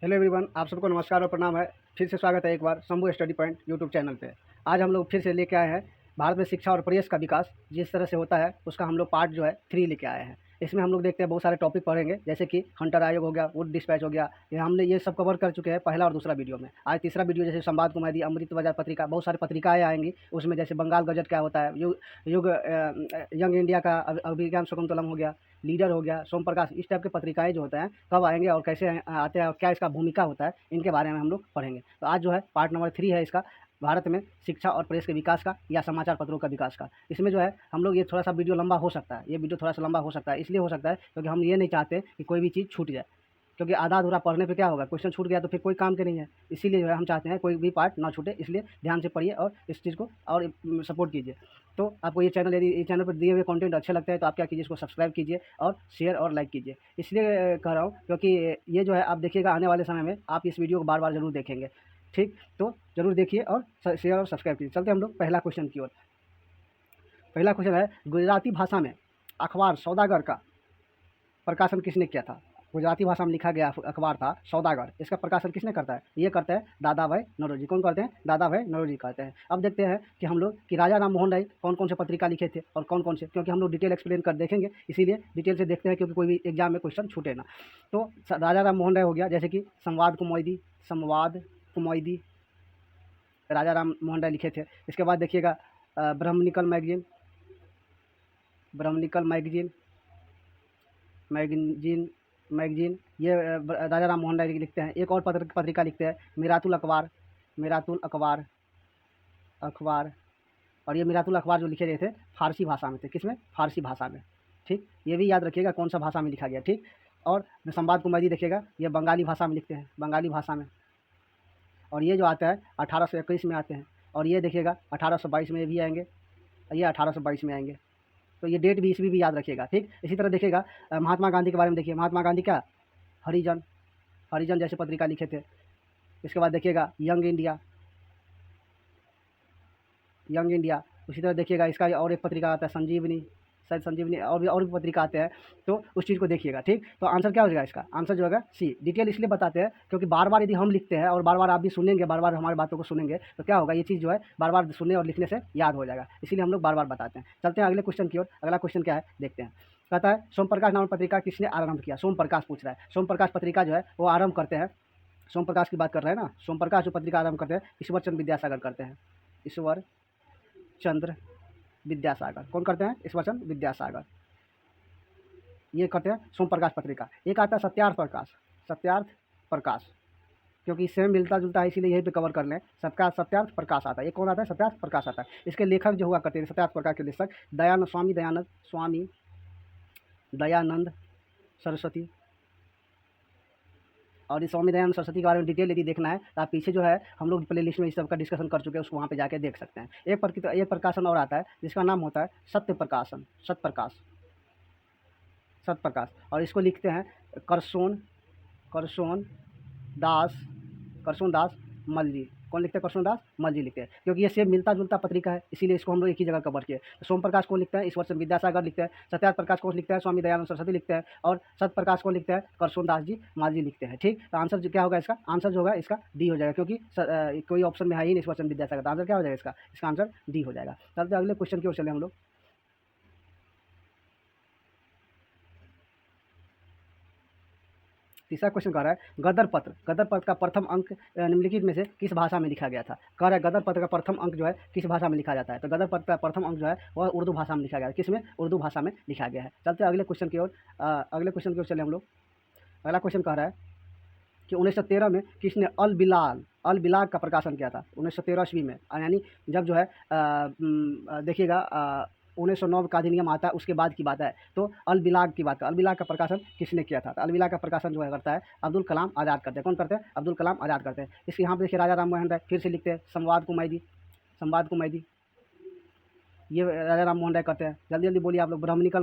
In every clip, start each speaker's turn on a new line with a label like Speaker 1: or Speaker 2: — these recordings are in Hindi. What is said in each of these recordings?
Speaker 1: हेलो एवरीवन, आप सबको नमस्कार और प्रणाम है। फिर से स्वागत है एक बार Shambhu study point YouTube channel पे। आज हम लोग फिर से लेके आए हैं भारत में शिक्षा और प्रेस का विकास जिस तरह से होता है उसका हम लोग पार्ट जो है 3 लेके आए हैं। इसमें हम लोग देखते हैं बहुत सारे टॉपिक पढ़ेंगे, जैसे कि हंटर आयोग हो गया, वुड डिस्पैच हो गया। ये हमने ये सब कवर कर चुके हैं पहला और दूसरा वीडियो में। आज तीसरा वीडियो जैसे संवाद कुमारी, अमृत बाजार पत्रिका, बहुत सारी पत्रिकाएँ आएंगी उसमें, जैसे बंगाल गजट क्या होता है, युग यंग इंडिया का अभिज्ञान शकुंतलम हो गया, लीडर हो गया, सोम प्रकाश, इस टाइप के पत्रिकाएँ जो होते हैं कब आएंगे और कैसे आते हैं और क्या इसका भूमिका होता है, इनके बारे में हम लोग पढ़ेंगे। तो आज जो है पार्ट नंबर 3 है इसका, भारत में शिक्षा और प्रेस के विकास का या समाचार पत्रों का विकास का। इसमें जो है हम लोग ये थोड़ा सा वीडियो लंबा हो सकता है, ये वीडियो थोड़ा सा लंबा हो सकता है, इसलिए हो सकता है क्योंकि हम ये नहीं चाहते कि कोई भी चीज़ छूट जाए, क्योंकि आधा अधूरा पढ़ने पे क्या होगा, क्वेश्चन छूट गया तो फिर कोई काम के नहीं है। इसीलिए जो है हम चाहते हैं कोई भी पार्ट ना छूटे, इसलिए ध्यान से पढ़िए और इस चीज़ को और सपोर्ट कीजिए। तो आपको ये चैनल, यदि ये चैनल पर दिए हुए कंटेंट अच्छे लगते हैं तो आप क्या कीजिए, इसको सब्सक्राइब कीजिए और शेयर और लाइक कीजिए। इसलिए कह रहा हूँ क्योंकि ये जो है आप देखिएगा आने वाले समय में आप इस वीडियो को बार बार ज़रूर देखेंगे। ठीक, तो ज़रूर देखिए और शेयर और सब्सक्राइब कीजिए। चलते हम लोग पहला क्वेश्चन की ओर। पहला क्वेश्चन है, गुजराती भाषा में अखबार सौदागर का प्रकाशन किसने किया था? गुजराती भाषा में लिखा गया अखबार था सौदागर, इसका प्रकाशन किसने करता है? ये करते हैं दादा भाई नौरोजी। कौन करते हैं? दादा भाई नौरोजी करते हैं। अब देखते हैं कि हम लोग कि राजा राम मोहन राय कौन कौन से पत्रिका लिखे थे और कौन कौन से, क्योंकि हम लोग डिटेल एक्सप्लेन कर देखेंगे, इसीलिए डिटेल से देखते हैं क्योंकि कोई भी एग्जाम में क्वेश्चन छूटे ना। तो राजा राम मोहन राय हो गया, जैसे कि संवाद कुमैदी राजा राम मोहन राय लिखे थे। इसके बाद देखिएगा ब्रह्मनिकल मैगजीन ये राजा राम मोहन राय लिखते हैं। एक और पत्रिका लिखते हैं मिरातुल अखबार। और ये मिरातुल अखबार जो लिखे गए थे फारसी भाषा में थे। किसमें? फारसी भाषा में। ठीक, ये भी याद रखिएगा कौन सा भाषा में लिखा गया। ठीक, और संवाद कुमारी देखिएगा, ये बंगाली भाषा में लिखते हैं, बंगाली भाषा में। और ये जो आता है 1821 में आते हैं। और ये देखिएगा 1822 में भी आएंगे, ये 1822 में आएंगे। तो ये डेट भी ईस्वी भी याद रखिएगा। ठीक, इसी तरह देखिएगा महात्मा गांधी के बारे में देखिए, महात्मा गांधी क्या हरिजन जैसे पत्रिका लिखे थे। इसके बाद देखिएगा यंग इंडिया। उसी तरह देखिएगा इसका और एक पत्रिका आता है संजीवनी, शायद संजीवनी, और भी पत्रिका आते हैं, तो उस चीज़ को देखिएगा। ठीक, तो आंसर क्या हो जाएगा इसका? आंसर जो होगा सी। डिटेल इसलिए बताते हैं क्योंकि बार बार यदि हम लिखते हैं और बार बार आप भी सुनेंगे, बार बार हमारी बातों को सुनेंगे, तो क्या होगा, ये चीज़ जो है बार बार सुनने और लिखने से याद हो जाएगा, इसीलिए हम लोग बार बार बताते हैं। चलते हैं अगले क्वेश्चन की ओर। अगला क्वेश्चन क्या है देखते हैं। कहता है सोम प्रकाश नामक पत्रिका किसने आरंभ किया? सोम प्रकाश पूछ रहा है। सोम प्रकाश पत्रिका जो है वो आरंभ करते हैं, सोम प्रकाश की बात कर रहे हैं ना, सोम प्रकाश जो पत्रिका आरंभ करते हैं ईश्वर चंद्र विद्यासागर करते हैं। ईश्वर चंद्र विद्यासागर कौन करते हैं? ईश्वर चंद्र विद्यासागर, ये करते हैं सोम प्रकाश पत्रिका। एक आता है सत्यार्थ प्रकाश, क्योंकि सेम मिलता जुलता है इसीलिए यहीं पे कवर कर लें। सत्यार्थ प्रकाश आता है। ये कौन आता है? सत्यार्थ प्रकाश आता है। इसके लेखक जो हुआ करते हैं सत्यार्थ प्रकाश के लेखक स्वामी दयानंद सरस्वती। और इस स्वामी दयानंद सरस्वती के बारे में डिटेल यदि देखना है तो आप पीछे जो है हम लोग प्ले लिस्ट में इस सब का डिस्कशन कर चुके हैं, उसको वहाँ पे जाके देख सकते हैं। एक प्रकाशन और आता है जिसका नाम होता है सत्प्रकाश, और इसको लिखते हैं करसोन दास मल्जी। कौन लिखते हैं? करसोन दास मल्जी लिखते हैं, क्योंकि ये सेम मिलता जुलता पत्रिका है, इसीलिए इसको हम लोग एक ही जगह कवर किए। तो सोम प्रकाश कौन लिखता है? ईश्वर चंद्र विद्यासागर लिखते हैं। सत्यार्थ प्रकाश कौन लिखता है? स्वामी दयानंद सरस्वती लिखते हैं। और सत्य प्रकाश कौन लिखता है? करसोन दास जी मालजी लिखते हैं। ठीक, तो आंसर जो क्या होगा इसका? आंसर जो होगा इसका डी हो जाएगा, क्योंकि कोई ऑप्शन में है ही नहीं ईश्वर चंद्र विद्यासागर। तो आंसर क्या हो जाएगा इसका आंसर डी हो जाएगा। चलते अगले क्वेश्चन की ओर चले हम लोग। तीसरा क्वेश्चन कह रहा है गदर पत्र का प्रथम अंक निम्नलिखित में से किस भाषा में लिखा गया था? कह रहा है गदर पत्र का प्रथम अंक जो है किस भाषा में लिखा जाता है? तो गदर पत्र का प्रथम अंक जो है वह उर्दू भाषा में लिखा गया है। किसमें? उर्दू भाषा में लिखा गया है। चलते हैं अगले क्वेश्चन की ओर। चले हम लोग। अगला क्वेश्चन कह रहा है कि 1913 में किसने अल बिलाग का प्रकाशन किया था? 1913 ईस्वी में, यानी जब जो है देखिएगा 1909 का अधिनियम आता है उसके बाद की बात है। तो अल बिलाग का प्रकाशन किसने किया था? तो अल बिलाग का प्रकाशन जो है करता है अब्दुल कलाम आज़ाद करते हैं। कौन करते हैं? अब्दुल कलाम आज़ाद करते हैं। इसके यहाँ पे देखिए राजा राम मोहन राय फिर से लिखते हैं संवाद कुमैदी, ये राजा राम मोहन राय करते हैं। जल्दी जल्दी बोलिए आप लोग। ब्रह्मनिकल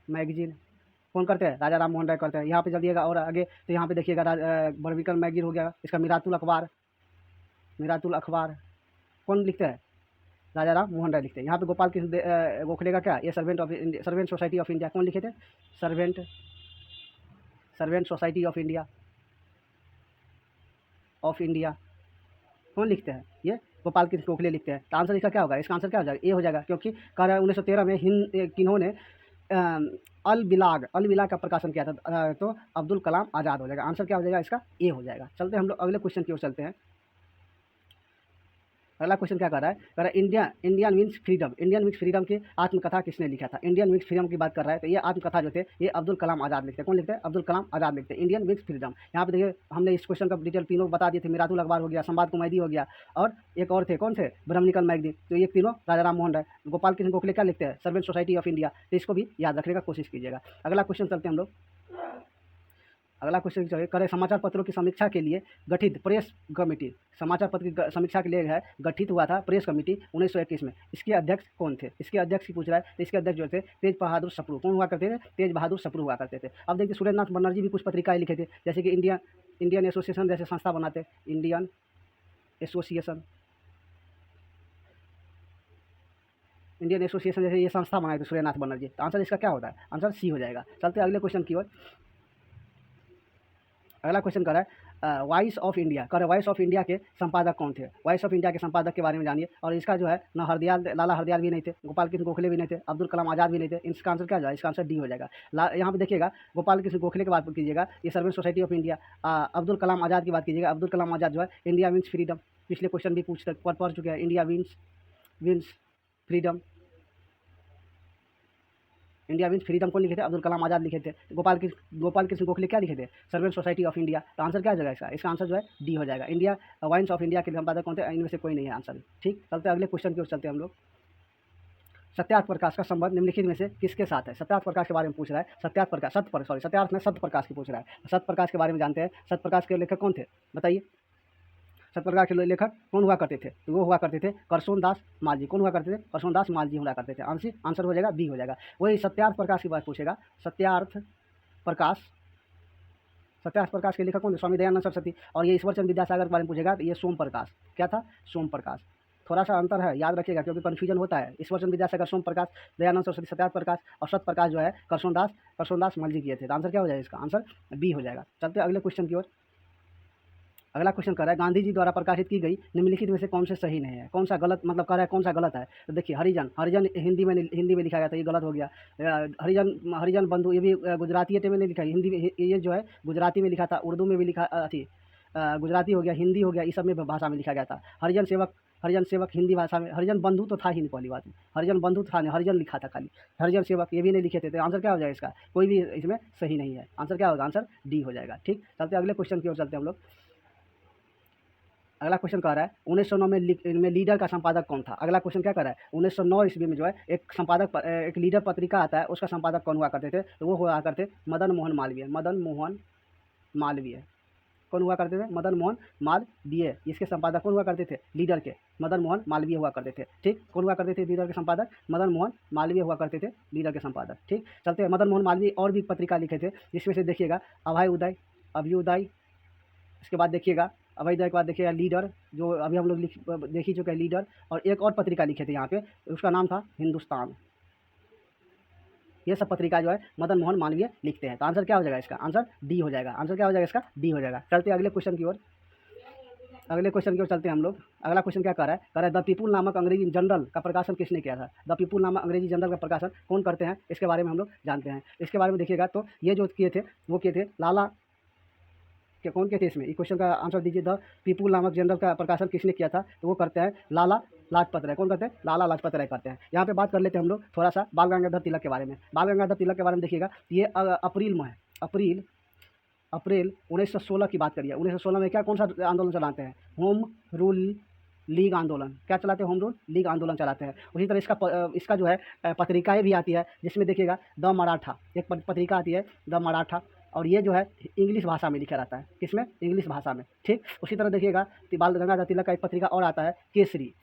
Speaker 1: मैगजीन कौन करते हैं? राजा राम मोहन राय करते हैं। यहाँ पे जल्दिएगा और आगे, तो यहाँ पे देखिएगा ब्रह्मनिकल मैगजीन हो गया। इसका मिरातुल अखबार कौन लिखते हैं? राजा राम मोहन राय लिखते हैं। यहाँ पे गोपाल कृष्ण गोखले का क्या? ये सर्वेंट सोसाइटी ऑफ इंडिया कौन लिखे थे? सर्वेंट सोसाइटी ऑफ इंडिया कौन लिखते हैं? ये गोपाल कृष्ण गोखले लिखते हैं। तो आंसर इसका क्या होगा? इसका आंसर क्या हो जाएगा? ए हो जाएगा, क्योंकि कह रहा है 1913 में किन्होंने अल बिलाग का प्रकाशन किया था। तो अब्दुल कलाम आज़ाद हो जाएगा। आंसर क्या हो जाएगा इसका? ए हो जाएगा। चलते हम लोग अगले क्वेश्चन की ओर चलते हैं। अगला क्वेश्चन क्या कर रहा है? कह रहा है Indian means freedom. Indian means freedom की आत्मकथा किसने लिखा था? इंडियन मीन्स फ्रीडम की बात कर रहा है, तो ये आत्मकथा जो थे ये अब्दुल कलाम आज़ाद लिखते हैं। कौन लिखते हैं? अब्दुल कलाम आज़ाद लिखते हैं इंडियन मीन्स फ्रीडम। यहाँ पे देखिए हमने इस क्वेश्चन का डिटेल तीनों बता दिए थे। मिरातुल अखबार हो गया, संवाद कुमैदी हो गया, और एक और थे, कौन थे? ब्रह्मनिकल मैगजीन। तो ये तीनों राजा राम मोहन राय। गोपाल कृष्ण गोखले क्या लिखते हैं? Servant society of India. तो इसको भी याद रखने का कोशिश कीजिएगा। अगला क्वेश्चन चलते हैं हम लोग। अगला क्वेश्चन चलिए, करें समाचार पत्रों की समीक्षा के लिए गठित प्रेस कमेटी। समाचार पत्र की समीक्षा के लिए है गठित हुआ था प्रेस कमेटी 1921 में। इसके अध्यक्ष कौन थे? इसके अध्यक्ष की पूछ रहा है। तो इसके अध्यक्ष जो थे तेज बहादुर सप्रू। कौन हुआ करते थे? तेज बहादुर सप्रू हुआ करते थे। अब देखिए सुरेंद्रनाथ बनर्जी भी कुछ पत्रिकाएं लिखे थे, जैसे कि इंडियन एसोसिएशन जैसे संस्था बनाते, इंडियन एसोसिएशन जैसे ये संस्था बनाए थे सुरेंद्रनाथ बनर्जी। तो आंसर इसका क्या होता है? आंसर सी हो जाएगा। चलते अगले क्वेश्चन की ओर। अगला क्वेश्चन कर रहा है वॉइस ऑफ इंडिया। कर वॉइस ऑफ इंडिया के संपादक कौन थे? वॉइस ऑफ इंडिया के संपादक के बारे में जानिए। और इसका जो है ना लाला हरदयाल भी नहीं थे, गोपाल कृष्ण गोखले भी नहीं थे, अब्दुल कलाम आज़ाद भी नहीं थे। इसका आंसर क्या हो जाएगा? इसका आंसर डी हो जाएगा। यहाँ पे देखिएगा गोपाल कृष्ण गोखले की बात कीजिएगा, ये servant society of India. Abdul Kalam Azad की बात कीजिएगा, अब्दुल कलाम आज़ाद जो है इंडिया मीन्स फ्रीडम। पिछले क्वेश्चन भी पढ़ चुके हैं, India means freedom. India means freedom कौन लिखे थे? अब्दुल कलाम आज़ाद लिखे थे। गोपाल कृष्ण गोखले क्या लिखे थे? Servant society of India. तो आंसर क्या हो जाएगा इसका? इसका आंसर जो है डी हो जाएगा। इंडिया वॉइस ऑफ इंडिया के संपादक कौन थे? इनमें से कोई नहीं है आंसर। ठीक, चलते अगले क्वेश्चन की ओर चलते हैं हम लोग। सत्यार्थ प्रकाश का संबंध निम्नलिखित में से किसके साथ है? सत्यार्थ प्रकाश के बारे में पूछ रहा है। सत्यार्थ में सत्य प्रकाश की पूछ रहा है। सत्य प्रकाश के बारे में जानते हैं। सत्य प्रकाश के लेखक कौन थे? बताइए। सत्य प्रकाश के लेखक कौन हुआ करते थे? तो वो हुआ करते थे करसोनदास मालजी। कौन हुआ करते थे? करसोनदास मालजी हुआ करते थे। आंसर हो जाएगा बी हो जाएगा। वही सत्यार्थ प्रकाश की बात पूछेगा। सत्यार्थ प्रकाश के लेखक कौन थे? स्वामी दयानंद सरस्वती। और ये ईश्वरचंद्र विद्यासागर के बारे में पूछेगा, तो ये सोम प्रकाश। क्या था? सोम प्रकाश। थोड़ा सा अंतर है, याद रखिएगा, क्योंकि कन्फ्यूजन होता है। ईश्वरचंद्र विद्यासागर सोम प्रकाश, दयानंद सरस्वती सत्यार्थ प्रकाश, और सत्य प्रकाश जो है करसोनदास मालजी किए थे। तो आंसर क्या हो जाएगा? इसका आंसर बी हो जाएगा। चलते अगले क्वेश्चन की ओर। अगला क्वेश्चन कर रहा है गांधी जी द्वारा प्रकाशित की गई निम्नलिखित में से कौन से सही नहीं है? कौन सा गलत, मतलब कह रहा है कौन सा गलत है? तो देखिए हरिजन हिंदी में लिखा गया था, ये गलत हो गया। हरिजन बंधु, ये भी गुजराती में नहीं लिखा, हिंदी में, ये जो है गुजराती में लिखा था, उर्दू में भी लिखा थी, गुजराती हो गया, हिंदी हो गया, इस सब में भाषा में लिखा गया था। हरिजन सेवक हिंदी भाषा में। हरिजन बंधु तो था ही नहीं, पहली बात। हरिजन बंधु था नहीं, हरिजन लिखा था खाली। हरिजन सेवक ये भी नहीं लिखे थे। तो आंसर क्या हो जाएगा इसका? कोई भी इसमें सही नहीं है। आंसर क्या होगा? आंसर डी हो जाएगा। ठीक, चलते अगले क्वेश्चन की ओर चलते हम लोग। अगला क्वेश्चन कह रहा है 1909 में लीडर का संपादक कौन था? अगला क्वेश्चन क्या कर रहा है? 1909 ईस्वी में जो है एक लीडर पत्रिका आता है, उसका संपादक कौन हुआ करते थे? तो वो हुआ करते मदन मोहन मालवीय। कौन हुआ करते थे? मदन मोहन मालवीय। इसके संपादक कौन हुआ करते थे? लीडर के मदन मोहन मालवीय हुआ करते थे। ठीक, कौन हुआ करते थे लीडर के संपादक? मदन मोहन मालवीय हुआ करते थे लीडर के संपादक। ठीक, चलते हैं। मदन मोहन मालवीय और भी पत्रिका लिखे थे, जिसमें से देखिएगा अभ्युदय, इसके बाद देखिएगा अभ्युदय के बाद देखिएगा लीडर, जो अभी हम लोग देख ही चुके हैं, लीडर। और एक और पत्रिका लिखे थे यहाँ पे, उसका नाम था हिंदुस्तान। ये सब पत्रिका जो है मदन मोहन मालवीय लिखते हैं। तो आंसर क्या हो जाएगा इसका? आंसर डी हो जाएगा। आंसर क्या हो जाएगा इसका? डी हो जाएगा। चलते हैं अगले क्वेश्चन की ओर। चलते हैं हम लोग। अगला क्वेश्चन क्या कर रहा है? कह रहा है द पीपुल नामक अंग्रेजी जर्नल का प्रकाशन किसने किया था? द पीपुल नामक अंग्रेजी जर्नल का प्रकाशन कौन करते हैं? इसके बारे में हम लोग जानते हैं। इसके बारे में देखिएगा, तो ये जो किए थे वो किए थे लाला, क्या कौन कहते हैं इसमें? इस क्वेश्चन का आंसर दीजिए। द पीपुल नामक जर्नल का प्रकाशन किसने किया था? तो वो करते हैं लाला लाजपत राय। कौन करते हैं? लाला लाजपत राय करते हैं। यहाँ पे बात कर लेते हैं हम लोग थोड़ा सा बाल गंगाधर तिलक के बारे में। बाल गंगाधर तिलक के बारे में देखिएगा, ये अप्रैल 1916 की बात करिए। 1916 में क्या कौन सा आंदोलन चलाते हैं? होम रूल लीग आंदोलन। क्या चलाते हैं? होम रूल लीग आंदोलन चलाते हैं। उसी तरह इसका जो है पत्रिकाएँ भी आती है, जिसमें देखिएगा द मराठा, एक पत्रिका आती है द मराठा, और ये जो है इंग्लिश भाषा में लिखा रहता है। किसमें? इंग्लिश भाषा में। ठीक, उसी तरह देखिएगा बाल गंगाधर तिलक का एक पत्रिका और आता है केसरी,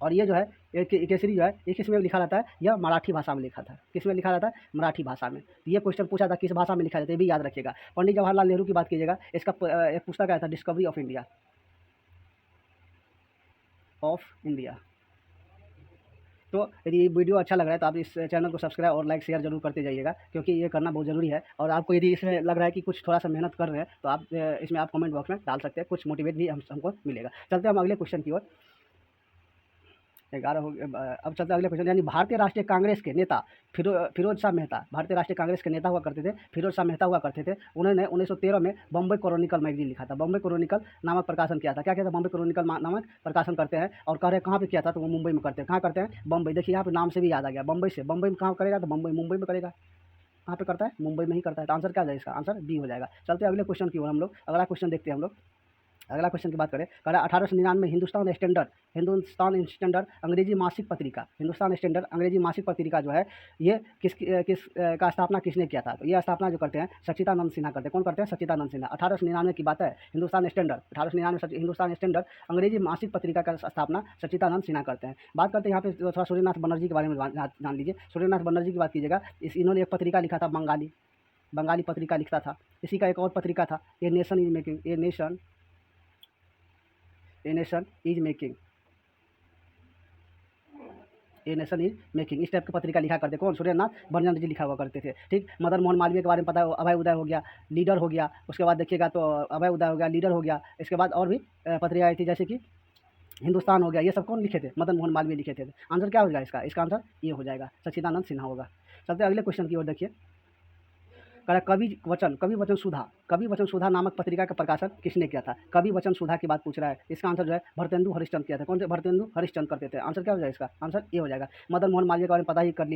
Speaker 1: और ये जो है केसरी जो है ये किस में लिखा रहता है? यह मराठी भाषा में लिखा था। किस में लिखा रहता है? मराठी भाषा में। तो ये क्वेश्चन पूछा था किस भाषा में लिखा जाता है, ये भी याद रखिएगा। पंडित जवाहरलाल नेहरू की बात कीजिएगा, इसका एक पुस्तक आया था डिस्कवरी ऑफ इंडिया। तो यदि ये वीडियो अच्छा लग रहा है तो आप इस चैनल को सब्सक्राइब और लाइक शेयर जरूर करते जाइएगा, क्योंकि ये करना बहुत ज़रूरी है। और आपको यदि इसमें लग रहा है कि कुछ थोड़ा सा मेहनत कर रहे हैं तो आप इसमें आप कमेंट बॉक्स में डाल सकते हैं, कुछ मोटिवेट भी हमको मिलेगा। चलते हैं हम अगले क्वेश्चन की ओर। 11 हो गया। अब चलते हैं अगले क्वेश्चन। यानी भारतीय राष्ट्रीय कांग्रेस के नेता फिरोज शाह मेहता, भारतीय राष्ट्रीय कांग्रेस के नेता हुआ करते थे, फिरोज शाह मेहता हुआ करते थे। उन्होंने 1913 में बम्बई क्रॉनिकल मैगजीन लिखा था, बम्बई क्रॉनिकल नामक प्रकाशन किया था। क्या कहता है? बम्बई क्रॉनिकल नामक प्रकाशन करते हैं। और कह रहे हैं कहाँ पे किया था? तो वो मुंबई में करते हैं। कहाँ करते हैं? बम्बई। देखिए यहाँ पे नाम से भी याद आ गया, बम्बई से। बम्बई में कहाँ करेगा? तो मुंबई में करेगा। कहाँ पे करता है? मुंबई में ही करता है। तो आंसर क्या हो जाएगा? इसका आंसर बी हो जाएगा। चलते हैं अगले क्वेश्चन की ओर हम लोग। अगला क्वेश्चन देखते हैं हम लोग। अगला क्वेश्चन की बात करें, कह रहा है 1899 में हिंदुस्तान स्टैंडर्ड अंग्रेजी मासिक पत्रिका, हिंदुस्तान स्टैंडर्ड अंग्रेजी मासिक पत्रिका जो है ये किस का स्थापना किसने किया था? तो ये स्थापना जो करते हैं सच्चिदानंद सिन्हा करते हैं। कौन करते हैं? सच्चिदानंद सिन्हा। 1899 की बात है। हिंदुस्तान स्टैंडर्ड 1899 हिंदुस्तान स्टैंडर्ड अंग्रेजी मासिक पत्रिका का स्थापना सच्चिदानंद सिन्हा करते हैं। बात करते हैं यहाँ पे थोड़ा सूर्यनाथ बनर्जी के बारे में जान लीजिए। सूर्यनाथ बनर्जी की बात कीजिएगा, इन्होंने एक पत्रिका लिखा था, बंगाली पत्रिका लिखता था। इसी का एक और पत्रिका था, a nation is making, a nation is making, a nation is making. इस टाइप की पत्रिका लिखा करते। कौन? सूर्यनाथ बनर्जी लिखा हुआ करते थे। ठीक। मदन मोहन मालवीय के बारे में पता है, अभय उदय हो गया, लीडर हो गया। उसके बाद देखिएगा तो अभय उदय हो गया, लीडर हो गया। इसके बाद और भी पत्रिका आई थी, जैसे कि हिंदुस्तान हो गया। ये सब कौन लिखे थे? मदन मोहन मालवीय लिखे थे। आंसर क्या हो जाएगा इसका? इसका आंसर ये हो जाएगा, सच्चिदानंद सिन्हा होगा। चलते अगले क्वेश्चन की ओर। देखिए कह कवि वचन सुधा नामक पत्रिका का प्रकाशन किसने किया था? कवि वचन सुधा की बात पूछ रहा है। इसका आंसर जो है भरतेंदु हरिश्चंद्र किया था। कौन से? भरतेंदु हरिश्चंद्र करते थे। आंसर क्या हो जाएगा इसका? आंसर ए हो जाएगा। मदन मोहन मालवीय के बारे में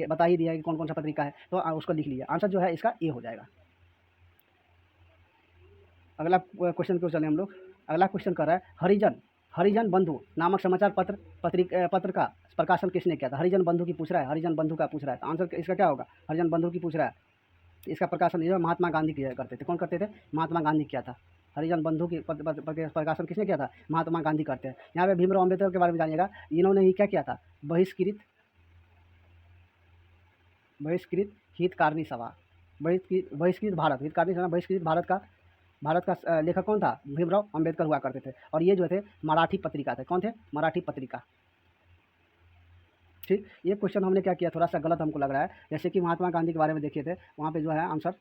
Speaker 1: बता ही दिया है कि कौन कौन सा पत्रिका है, तो उसको लिख लिया। आंसर जो है इसका ए हो जाएगा। अगला क्वेश्चन क्यों चले हम लोग। अगला क्वेश्चन कर रहा है हरिजन बंधु नामक समाचार पत्र का प्रकाशन किसने किया था? हरिजन बंधु की पूछ रहा है, हरिजन बंधु का पूछ रहा है। तो आंसर इसका क्या होगा? हरिजन बंधु की पूछ रहा है। इसका प्रकाशन जो महात्मा गांधी किया करते थे। कौन करते थे? महात्मा गांधी किया था। हरिजन बंधु की प्रकाशन किसने किया था? महात्मा गांधी करते हैं। यहाँ पे भीमराव अम्बेडकर के बारे में जानिएगा। इन्होंने ही क्या किया था? बहिष्कृत हितकारिणी सभा, बहिष्कृत भारत हितकारिणी सभा, बहिष्कृत भारत का लेखक कौन था? भीमराव अम्बेडकर हुआ करते थे। और ये जो थे मराठी पत्रिका थे। कौन थे? मराठी पत्रिका। ठीक। ये क्वेश्चन हमने क्या किया, थोड़ा सा गलत हमको लग रहा है। जैसे कि महात्मा गांधी के बारे में देखे थे, वहाँ पे जो है आंसर।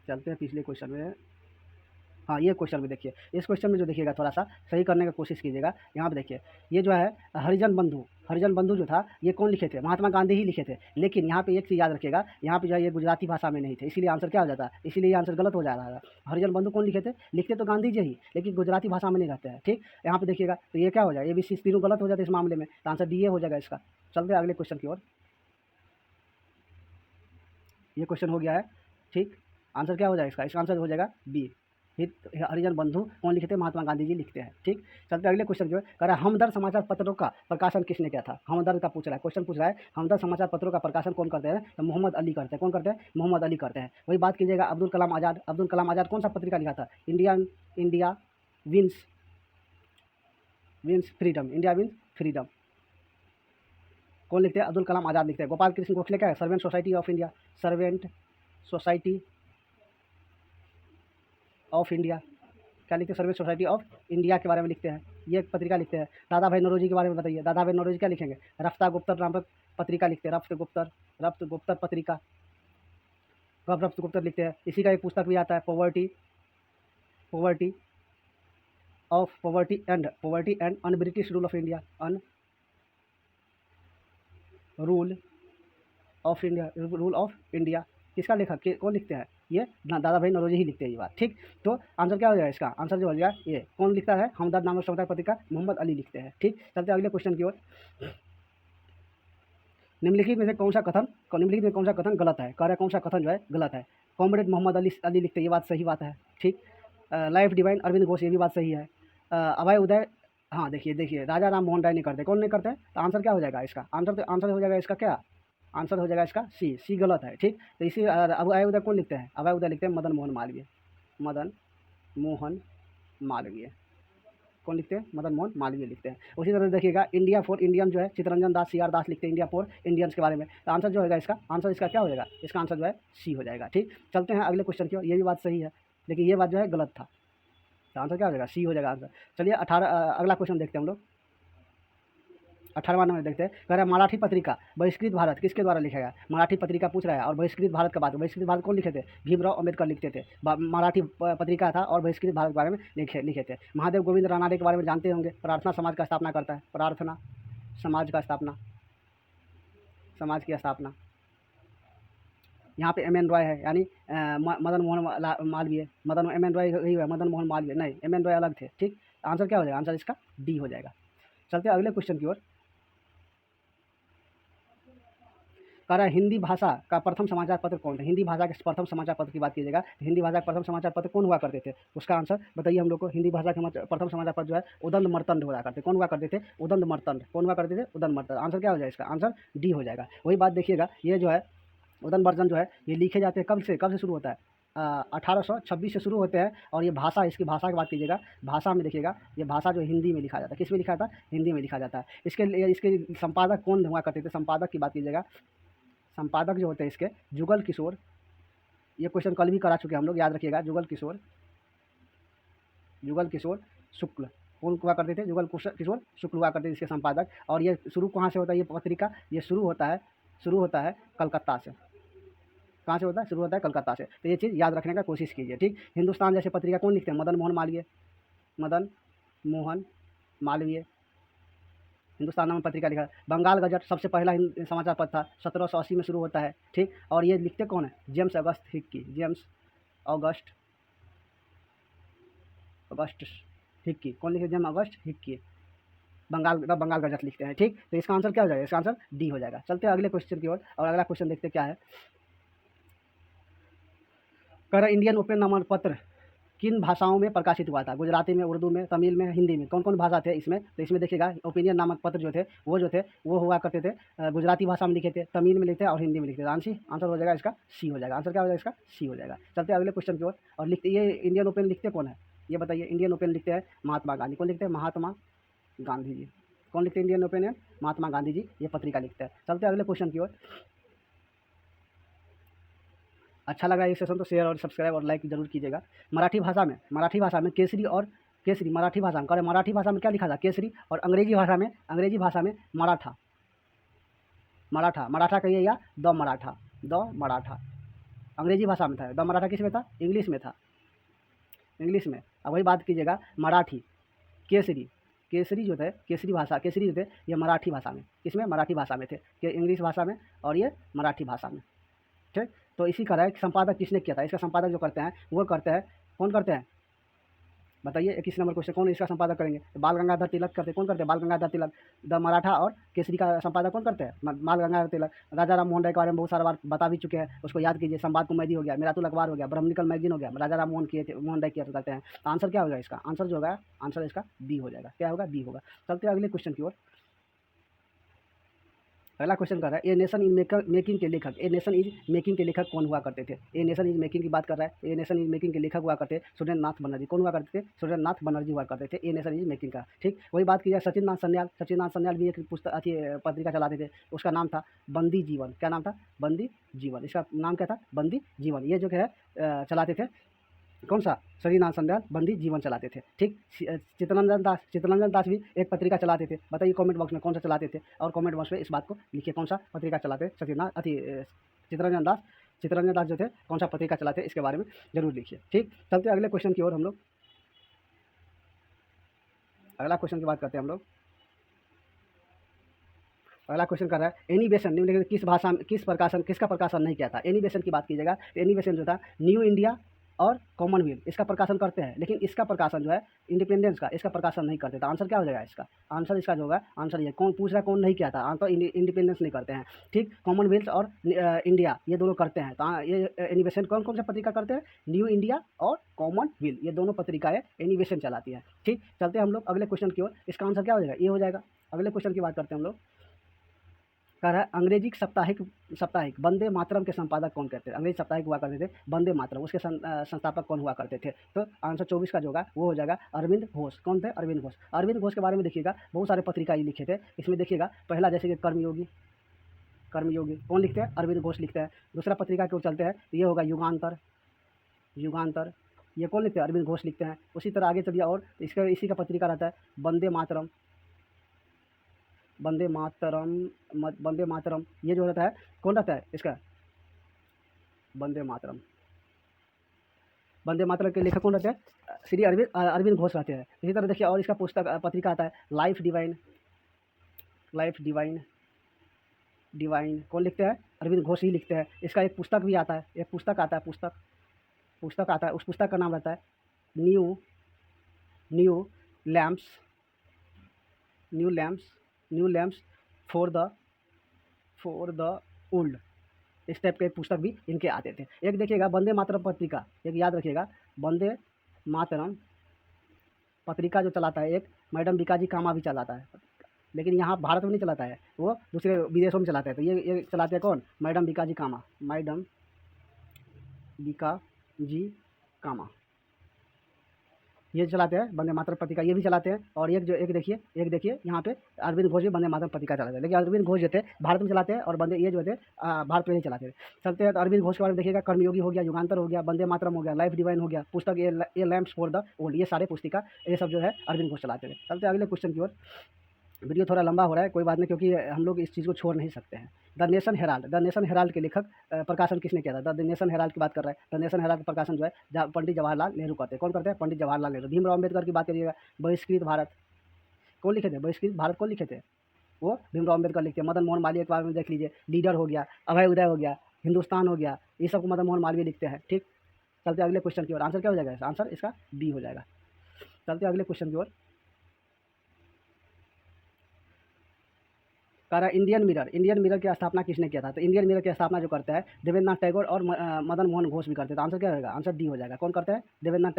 Speaker 1: चलते हैं पिछले क्वेश्चन में। हाँ, ये क्वेश्चन में देखिए, इस क्वेश्चन में जो देखिएगा थोड़ा सा सही करने की कोशिश कीजिएगा। यहाँ पे देखिए, ये जो है हरिजन बंधु जो था ये कौन लिखे थे? महात्मा गांधी ही लिखे थे। लेकिन यहाँ पे एक चीज़ याद रखिएगा, यहाँ पे जो है ये गुजराती भाषा में नहीं थे, इसीलिए आंसर क्या हो जाता है? इसीलिए ये आंसर गलत हो जा रहा है। हरिजन बंधु कौन लिखे थे? लिखते तो गांधी जी ही, लेकिन गुजराती भाषा में नहीं रहते हैं। ठीक। यहाँ पे देखिएगा तो ये क्या हो जाएगा? ये भी तीनों गलत हो जाते इस मामले में, तो आंसर डी ए हो जाएगा इसका। चलते हैं अगले क्वेश्चन की ओर। ये क्वेश्चन हो गया है। ठीक। आंसर क्या हो जाएगा इसका? इसका आंसर हो जाएगा बी, हरिजन बंधु कौन लिखते हैं? महात्मा गांधी जी लिखते हैं। ठीक। चलते अगले क्वेश्चन जो है, कह रहा है हमदर्द समाचार पत्रों का प्रकाशन किसने किया था? हमदर्द का पूछ रहा है, क्वेश्चन पूछ रहा है हमदर्द समाचार पत्रों का प्रकाशन कौन करते हैं? तो मोहम्मद अली करते हैं। कौन करते हैं? मोहम्मद अली करते हैं। वही बात कीजिएगा अब्दुल कलाम आज़ाद कौन सा पत्रिका लिखा था? India wins freedom. कौन लिखते हैं? अब्दुल कलाम आज़ाद लिखते हैं। गोपाल कृष्ण गोखले क्या है? सर्वेंट सोसाइटी ऑफ इंडिया क्या लिखते हैं? सर्वेंट सोसाइटी ऑफ इंडिया के बारे में लिखते हैं। ये एक पत्रिका लिखते हैं। दादा भाई नौरोजी के बारे में बताइए। दादा भाई नौरोजी क्या लिखेंगे? रफ्ता गुप्तर नामक पत्रिका लिखते हैं। रफ्त गुप्तर पत्रिका, रफ्त गुप्तर लिखते हैं। इसी का एक पुस्तक भी आता है, poverty and un British rule of India, rule of India. किसका लेखक कौन लिखते हैं? ये दादा भाई नौरोजी ही लिखते हैं ये बात। ठीक। तो आंसर क्या हो जाएगा इसका? आंसर जो हो जाएगा ये। कौन लिखता है? हमदर्द नामक समाचार पत्रिका मोहम्मद अली लिखते हैं। ठीक। चलते अगले क्वेश्चन की ओर। निम्नलिखित में कौन सा कथन गलत है? कह रहा है कौन सा कथन जो है गलत है? कॉमरेड मोहम्मद अली लिखते हैं, ये बात सही बात है। ठीक। लाइफ डिवाइन अरविंद घोष, ये भी बात सही है। अभय उदय, हाँ देखिए राजा राम मोहन राय नहीं करते। कौन नहीं करते? तो आंसर क्या हो जाएगा इसका? आंसर हो जाएगा इसका क्या? आंसर हो जाएगा इसका सी गलत है। ठीक। तो इसी अभय उदय कौन लिखते हैं? अभय उदय लिखते हैं मदन मोहन मालवीय। कौन लिखते हैं? मदन मोहन मालवीय लिखते हैं। उसी तरह देखिएगा इंडिया फॉर इंडियन जो है चित्तरंजन दास CR दास लिखते हैं इंडिया फॉर इंडियंस के बारे में। तो आंसर जो होगा इसका, आंसर इसका क्या हो जाएगा? इसका आंसर जो है सी हो जाएगा। ठीक। चलते हैं अगले क्वेश्चन की ओर। ये भी बात सही है, लेकिन ये बात जो है गलत था। तो आंसर क्या हो जाएगा? सी हो जाएगा आंसर। चलिए अगला क्वेश्चन देखते हैं हम लोग। 18वां नंबर देखते हैं, कह रहा है मराठी पत्रिका बहिष्कृत भारत किसके द्वारा लिखा गया? मराठी पत्रिका पूछ रहा है और बहिष्कृत भारत का बात, बहिष्कृत भारत कौन लिखे थे? भीमराव अम्बेडकर लिखते थे। मराठी पत्रिका था और बहिष्कृत भारत के बारे में लिखे थे। महादेव गोविंद रानाडे के बारे में जानते होंगे, प्रार्थना समाज का स्थापना करता है, प्रार्थना समाज का स्थापना, समाज की स्थापना। यहाँ पे M.N. रॉय है, यानी मदन मोहन मालवीय, M.N. रॉय यही है, मदन मोहन मालवीय नहीं, M.N. रॉय अलग थे। ठीक, आंसर क्या हो जाएगा? आंसर इसका डी हो जाएगा। चलते हैं अगले क्वेश्चन की ओर। कह रहा है हिंदी भाषा का प्रथम समाचार पत्र कौन है? हिंदी भाषा के प्रथम समाचार पत्र की बात कीजिएगा, हिंदी भाषा के प्रथम समाचार पत्र कौन हुआ करते थे? उसका आंसर बताइए हम लोग को। हिंदी भाषा के प्रथम समाचार पत्र जो है उदंड मर्तंड हुआ करते। कौन हुआ करते थे? उदंड मर्तंड। कौन हुआ करते थे? उदंड मर्तंड। आंसर क्या हो जाएगा इसका? आंसर डी हो जाएगा। वही बात देखिएगा, ये जो है उदंड मर्तंड जो है ये लिखे जाते हैं कब से शुरू होता है? 1826 से शुरू होते हैं। और ये भाषा, इसकी भाषा की बात कीजिएगा, भाषा में देखिएगा ये भाषा जो हिंदी में लिखा जाता है। किस में लिखा जाता है? हिंदी में लिखा जाता है। इसके संपादक कौन हुआ करते थे? संपादक की बात कीजिएगा, संपादक जो होते हैं इसके जुगल किशोर। ये क्वेश्चन कल भी करा चुके हैं हम लोग, याद रखिएगा। जुगल किशोर शुक्ल कौन हुआ करते थे? जुगल किशोर शुक्ल हुआ करते थे इसके संपादक। और ये शुरू कहाँ से होता है? ये पत्रिका ये शुरू होता है कलकत्ता से। कहाँ से होता है? शुरू होता है कलकत्ता से। तो ये चीज़ याद रखने का कोशिश कीजिए। ठीक, हिंदुस्तान जैसे पत्रिका कौन लिखते हैं? मदन मोहन मालवीय हिंदुस्तान नाम पत्रिका लिखा है। बंगाल गजट सबसे पहला समाचार पत्र था, 1780 में शुरू होता है। ठीक, और ये लिखते कौन है? James August Hicky. कौन लिखे? James August Hicky. Bengal Gazette लिखते हैं। ठीक, तो इसका आंसर क्या हो जाएगा? इसका आंसर डी हो जाएगा। चलते हैं अगले क्वेश्चन की ओर, और अगला क्वेश्चन देखते क्या है। कह रहा इंडियन ओपन नामक पत्र किन भाषाओं में प्रकाशित हुआ था? गुजराती में, उर्दू में, तमिल में, हिंदी में। कौन कौन भाषा थे इसमें? तो इसमें देखिएगा ओपिनियन नामक पत्र जो थे वो हुआ करते थे गुजराती भाषा में लिखे थे, तमिल में लिखते और हिंदी में लिखते थे। आंसर हो जाएगा इसका सी हो जाएगा। आंसर क्या हो जाएगा इसका? सी हो जाएगा। चलते हैं अगले क्वेश्चन की ओर। और लिखते ये इंडियन ओपन लिखते कौन है? ये बताइए। इंडियन ओपन लिखते हैं महात्मा गांधी। कौन लिखते हैं? महात्मा गांधी जी। कौन लिखते हैं इंडियन ओपन? महात्मा गांधी जी ये पत्रिका लिखते हैं। चलते हैं अगले क्वेश्चन की ओर। अच्छा लगा ये सेशन तो शेयर और सब्सक्राइब और लाइक जरूर कीजिएगा। मराठी भाषा में केसरी मराठी भाषा में मराठी भाषा में क्या लिखा था? केसरी। और अंग्रेजी भाषा में मराठा कहिए या द मराठा अंग्रेजी भाषा में था। द मराठा किस में था? इंग्लिश में था, इंग्लिश में। अब वही बात कीजिएगा मराठी केसरी जो थे, केसरी जो थे ये मराठी भाषा में, किसमें? मराठी भाषा में थे, कि इंग्लिश भाषा में और ये मराठी भाषा में। ठीक, तो इसी का है संपादक किसने किया था? इसका संपादक जो करते हैं वो करते हैं, कौन करते हैं बताइए? 21 नंबर क्वेश्चन, कौन इसका संपादक करेंगे? तो बाल गंगाधर तिलक करते। कौन करते हैं? बाल गंगाधर तिलक। द मराठा और केसरी का संपादक कौन करते हैं? बाल गंगाधर तिलक। राजा राम मोहन राय के बारे में बहुत सारा बार बता भी चुके हैं, उसको याद कीजिए। संवाद कुमैदी हो गया, मिरातुल अखबार हो गया, ब्रह्मनिकल मैगजीन हो गया, राजा राम मोहन राय किया करते हैं। तो आंसर क्या होगा इसका? आंसर जो होगा, आंसर इसका बी हो जाएगा। क्या होगा? बी होगा। चलते हैं अगले क्वेश्चन की ओर। अगला क्वेश्चन कर रहा है ए नेशन इज मेकिंग के लेखक कौन हुआ करते थे? ए नेशन इज मेकिंग की बात कर रहा है। ए नेशन इज मेकिंग के लेखक हुआ करते सुरेंद्र नाथ बनर्जी। कौन हुआ करते थे? सुरेंद्र नाथ बनर्जी हुआ करते थे ए नेशन इज मेकिंग का। ठीक, वही बात की जाए सचिन नाथ सन्याल भी एक पत्रिका चलाते थे, उसका नाम था बंदी जीवन। क्या नाम था? बंदी जीवन। इसका नाम क्या था? बंदी जीवन। ये जो है चलाते थे कौन सा? सचिन सन्याल बंदी जीवन चलाते थे। ठीक, चित्तरंजन दास भी एक पत्रिका चलाते थे। बताइए कमेंट बॉक्स में कौन सा चलाते थे, और कमेंट बॉक्स में इस बात को लिखिए कौन सा पत्रिका चलाते चित्तरंजन दास जो थे कौन सा पत्रिका चलाते इसके बारे में जरूर लिखिए। ठीक, चलते अगले क्वेश्चन की ओर हम लोग। अगला क्वेश्चन की बात करते हैं हम लोग। अगला क्वेश्चन कर रहा है एनिवेशन निम्नलिखित किसका प्रकाशन नहीं किया था? एनिवेशन की बात कीजिएगा तो एनिवेशन जो था न्यू इंडिया और कॉमनवेल्थ इसका प्रकाशन करते हैं, लेकिन इसका प्रकाशन जो है इंडिपेंडेंस का इसका प्रकाशन नहीं करते। तो आंसर क्या हो जाएगा इसका? आंसर इसका जो होगा, आंसर ये कौन पूछ रहा है, कौन नहीं किया था? आंसर इंडिपेंडेंस नहीं करते हैं। ठीक, कॉमनवेल्थ और इंडिया ये दोनों करते हैं। तो ये एनिवेशन कौन कौन सा पत्रिका करते हैं? न्यू इंडिया और कॉमनवेल्थ ये दोनों पत्रिकाएं एनिवेशन चलाती है। ठीक, चलते हैं हम लोग अगले क्वेश्चन की ओर। इसका आंसर क्या हो जाएगा? ये हो जाएगा। अगले क्वेश्चन की बात करते हैं हम लोग। कह रहा है अंग्रेजी साप्ताहिक वंदे मातरम के संपादक कौन करते थे? अंग्रेजी साप्ताहिक हुआ करते थे वंदे मातरम, उसके संस्थापक कौन हुआ करते थे? तो आंसर 24 का जो होगा वो हो जाएगा अरविंद घोष। कौन थे? अरविंद घोष के बारे में देखिएगा बहुत सारे पत्रिका ये लिखे थे। इसमें देखिएगा पहला जैसे कि कर्मयोगी कौन लिखते हैं? अरविंद घोष लिखते हैं। दूसरा पत्रिका की ओर चलते हैं, ये होगा युगांतर ये कौन लिखते हैं? अरविंद घोष लिखते हैं। उसी तरह आगे चलिए और इसी का पत्रिका रहता है वंदे मातरम। वंदे मातरम, वंदे मातरम ये जो रहता है कौन रहता है इसका, वंदे मातरम, वंदे मातरम के लेखक कौन रहते हैं, श्री अरविंद अरविंद घोष रहते हैं। इसी तरह देखिए और इसका पुस्तक पत्रिका आता है life divine, life divine, divine कौन लिखते हैं, अरविंद घोष ही लिखते हैं। इसका एक पुस्तक भी आता है, एक पुस्तक आता है, पुस्तक आता है, उस पुस्तक का नाम रहता है new new lamps, new lamps, new lamps for the old. इस टाइप के एक पुस्तक भी इनके आते थे। एक देखिएगा वंदे मातरम पत्रिका, एक याद रखिएगा, वंदे मातरम पत्रिका जो चलाता है एक मैडम बीकाजी कामा भी चलाता है, लेकिन यहाँ भारत में नहीं चलाता है, वो दूसरे विदेशों में चलाते हैं। तो ये चलाते हैं कौन, मैडम बीकाजी कामा, मैडम बीकाजी कामा, ये चलाते हैं वंदे मातरम पत्रिका, ये भी चलाते हैं। और एक देखिए यहाँ पे अरविंद घोष भी वंदे मातरम पत्रिका चलाते हैं, लेकिन अरविंद घोष जो थे भारत में चलाते हैं और वंदे ये जो थे भारत में नहीं चलाते थे। चलते हैं तो अरविंद घोष के बारे में देखिएगा, कर्मयोगी हो गया, युगांतर हो गया, वंदे मातरम हो गया, लाइफ डिवाइन हो गया, पुस्तक ये लैम्प्स फॉर द ओल्ड, ये सारे पुस्तिका ये सब जो है अरविंद घोष चलाते थे। चलते हैं अगले क्वेश्चन की ओर। वीडियो थोड़ा लंबा हो रहा है, कोई बात नहीं, क्योंकि हम लोग इस चीज़ को छोड़ नहीं सकते हैं। The nation Herald, the nation Herald के लेखक प्रकाशन किसने किया था, द नेशन हेराल्ड की बात कर रहा है। द नेशन हेराल्ड का प्रकाशन जो है पंडित जवाहरलाल नेहरू करते हैं। कौन करते हैं, पंडित जवाहरलाल नेहरू। भीमराव अम्बेडकर की बात करिएगा, बहिष्कृत भारत कौन लिखे थे, बहिष्कृत भारत कौन लिखे थे, वो भीमराव अम्बेडकर लिखते हैं। मदन मोहन मालवीय के बारे में देख लीजिए, लीडर हो गया, अभय उदय हो गया, हिंदुस्तान हो गया, ये सब मदन मोहन मालवीय लिखते हैं। ठीक, चलते अगले क्वेश्चन की ओर। आंसर क्या हो जाएगा, आंसर इसका बी हो जाएगा। चलते अगले क्वेश्चन की ओर। कह रहा है इंडियन मिरर की स्थापना किसने किया था। तो इंडियन मिरर की स्थापना जो करता है देवेंद्रनाथ टैगोर और मदन मोहन घोष भी करते हैं। तो आंसर क्या होगा, आंसर डी हो जाएगा। कौन करते हैं, देवेंद्रनाथ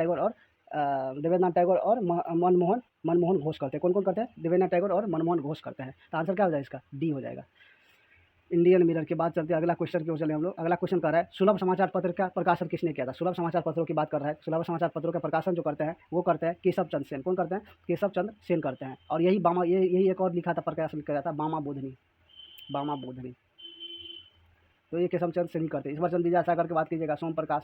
Speaker 1: टैगोर और मनमोहन घोष करते हैं। कौन कौन करते हैं, देवेंद्रनाथ टैगोर और मनमोहन घोष करते हैं। तो आंसर क्या हो जाएगा, इसका डी हो जाएगा। इंडियन मिरर के बाद चलते हैं अगला क्वेश्चन की ओर चले हम लोग। अगला क्वेश्चन कर रहा है सुलभ समाचार पत्र का प्रकाशन किसने किया था। सुलभ समाचार पत्रों की बात कर रहा है। सुलभ समाचार पत्रों का प्रकाशन जो करते हैं वो करते हैं केशव चंद्र सेन। कौन करते हैं, केशव चंद्र सेन करते हैं। और यही एक और लिखा था, प्रकाशन किया था बामा बोधनी। तो ये केशव चंद्र सेन ही करते हैं। ईश्वर चंद्र विद्यासागर की बात कीजिएगा, सोम प्रकाश।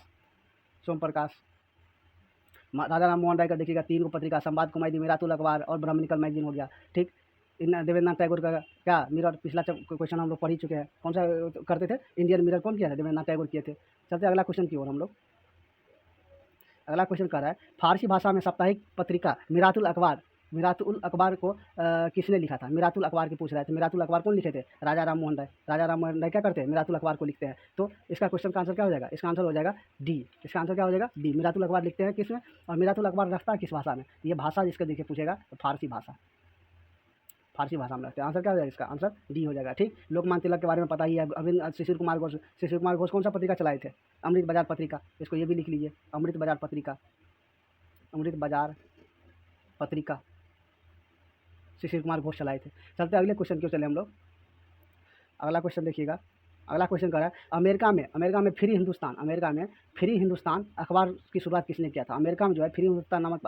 Speaker 1: राजा राम मोहन राय का देखिएगा 3 पत्रिका, संवाद कुमारी, मिरातुल अखबार और ब्राह्मणिकल मैगजीन हो गया। ठीक, इन देवेंद्रनाथ टैगोर का क्या मिरर, पिछला क्वेश्चन हम लोग पढ़ ही चुके हैं। कौन सा करते थे, इंडियन मिरर कौन किया था, देवेंद्रनाथ टैगोर किए थे। चलते अगला क्वेश्चन की ओर हम लोग। अगला क्वेश्चन कर रहा है फारसी भाषा में साप्ताहिक पत्रिका मिरातुल अखबार को किसने लिखा था। मिरातुल अखबार की पूछ रहे थे। मिरातुल अखबार कौन लिखे थे, राजा राम मोहन राय क्या करते हैं, मिरातुल अखबार को लिखते हैं। तो इसका क्वेश्चन का आंसर क्या हो जाएगा, इसका आंसर हो जाएगा डी। इसका आंसर क्या हो जाएगा, डी। मिरातुल अखबार लिखते हैं किसमें, और मिरातुल अखबार रखता है किस भाषा में, ये भाषा जिसका देखिए पूछेगा तो फारसी भाषा में रखते हैं। आंसर क्या हो जाएगा, इसका आंसर डी हो जाएगा। ठीक, लोकमान्य तिलक के बारे में पता ही है। अरविंद शिशिर कुमार घोष कौन सा पत्रिका चलाए थे, अमृत बाजार पत्रिका। इसको ये भी लिख लीजिए, अमृत बाजार पत्रिका शिशिर कुमार घोष चलाए थे। चलते अगले क्वेश्चन क्यों चले हम लोग। अगला क्वेश्चन देखिएगा। अगला क्वेश्चन कर रहा है अमेरिका में फ्री हिंदुस्तान अखबार की शुरुआत किसने किया था। अमेरिका में जो है फ्री हिंदुस्तान नामक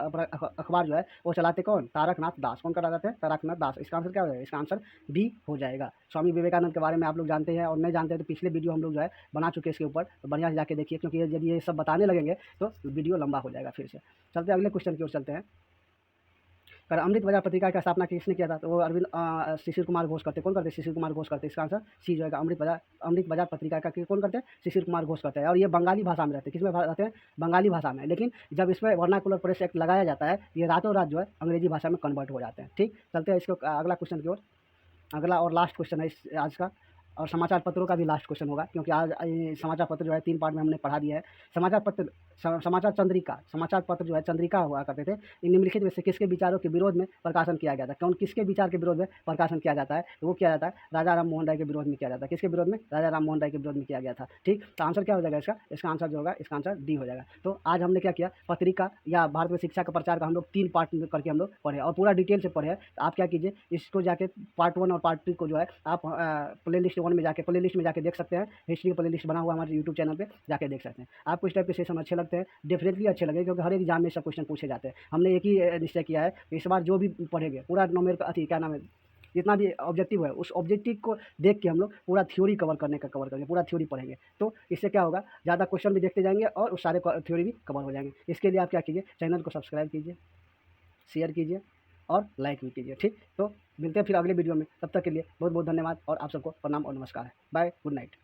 Speaker 1: अखबार जो है वो चलाते कौन, तारकनाथ दास। कौन कराते हैं, तारकनाथ दास। इसका आंसर क्या हो जाएगा, इसका आंसर बी हो जाएगा। स्वामी विवेकानंद के बारे में आप लोग जानते हैं, और नहीं जानते हैं तो पिछले वीडियो हम लोग जो है बना चुके हैं इसके ऊपर, तो बढ़िया से जाके देखिए, क्योंकि यदि ये सब बताने लगेंगे तो वीडियो लंबा हो जाएगा फिर से। चलते अगले क्वेश्चन की ओर चलते हैं। कर अमृत बाजार पत्रिका की स्थापना किसने किया था। तो वो अरविंद शिशिर कुमार घोष करते। कौन करते, शिशिर कुमार घोष करते। इसका आंसर सी जो है अमृत बाजार पत्रिका का कौन करते हैं, शिशिर कुमार घोष करते हैं। और ये बंगाली भाषा में रहते हैं। किसमें रहते हैं, बंगाली भाषा में। लेकिन जब इसमें वर्नाकुलर प्रेस एक्ट लगाया जाता है, ये रातों रात जो है अंग्रेजी भाषा में कन्वर्ट हो जाते हैं। ठीक, चलते हैं इसको अगला क्वेश्चन की ओर। अगला और लास्ट क्वेश्चन है आज का, और समाचार पत्रों का भी लास्ट क्वेश्चन होगा, क्योंकि आज समाचार पत्र जो है 3 पार्ट में हमने पढ़ा दिया है। समाचार पत्र जो है चंद्रिका हुआ करते थे। इन निम्नलिखित में से किसके विचारों के विरोध में प्रकाशन किया गया था। कौन किसके विचार के विरोध में प्रकाशन किया जाता है, तो वो किया जाता है राजा राम मोहन राय के विरोध में किया जाता है। किसके विरोध में, राजा राम मोहन राय के विरोध में किया गया था। ठीक, तो आंसर क्या हो जाएगा इसका आंसर जो होगा, इसका आंसर डी हो जाएगा। तो आज हमने क्या किया, पत्रिका या भारत में शिक्षा का प्रचार का हम लोग 3 पार्ट करके हम लोग पढ़े, और पूरा डिटेल से पढ़े। तो आप क्या कीजिए, इसको जाके पार्ट 1 और पार्ट 2 को जो है आप प्ले लिस्ट में जाके देख सकते हैं। हिस्ट्री का प्ले लिस्ट बना हुआ हमारे यूट्यूब चैनल पे, जाके देख सकते हैं। आपको इस टाइप के सेशन अच्छे लगते हैं, डेफिनेटली अच्छे लगे, क्योंकि हर एक एग्जाम में सब क्वेश्चन पूछे जाते हैं। हमने एक ही निश्चय किया है, इस बार जो भी पढ़ेंगे पूरा क्या नाम है, जितना भी ऑब्जेक्टिव है उस ऑब्जेक्टिव को देख के हम लोग पूरा थ्योरी कवर करेंगे, पूरा थ्योरी पढ़ेंगे। तो इससे क्या होगा, ज़्यादा क्वेश्चन भी देखते जाएंगे और उस सारे थ्योरी भी कवर हो जाएंगे। इसके लिए आप क्या कीजिए, चैनल को सब्सक्राइब कीजिए, शेयर कीजिए और लाइक भी कीजिए। ठीक, तो मिलते हैं फिर अगले वीडियो में, तब तक के लिए बहुत बहुत धन्यवाद और आप सबको प्रणाम और नमस्कार। Bye, good night.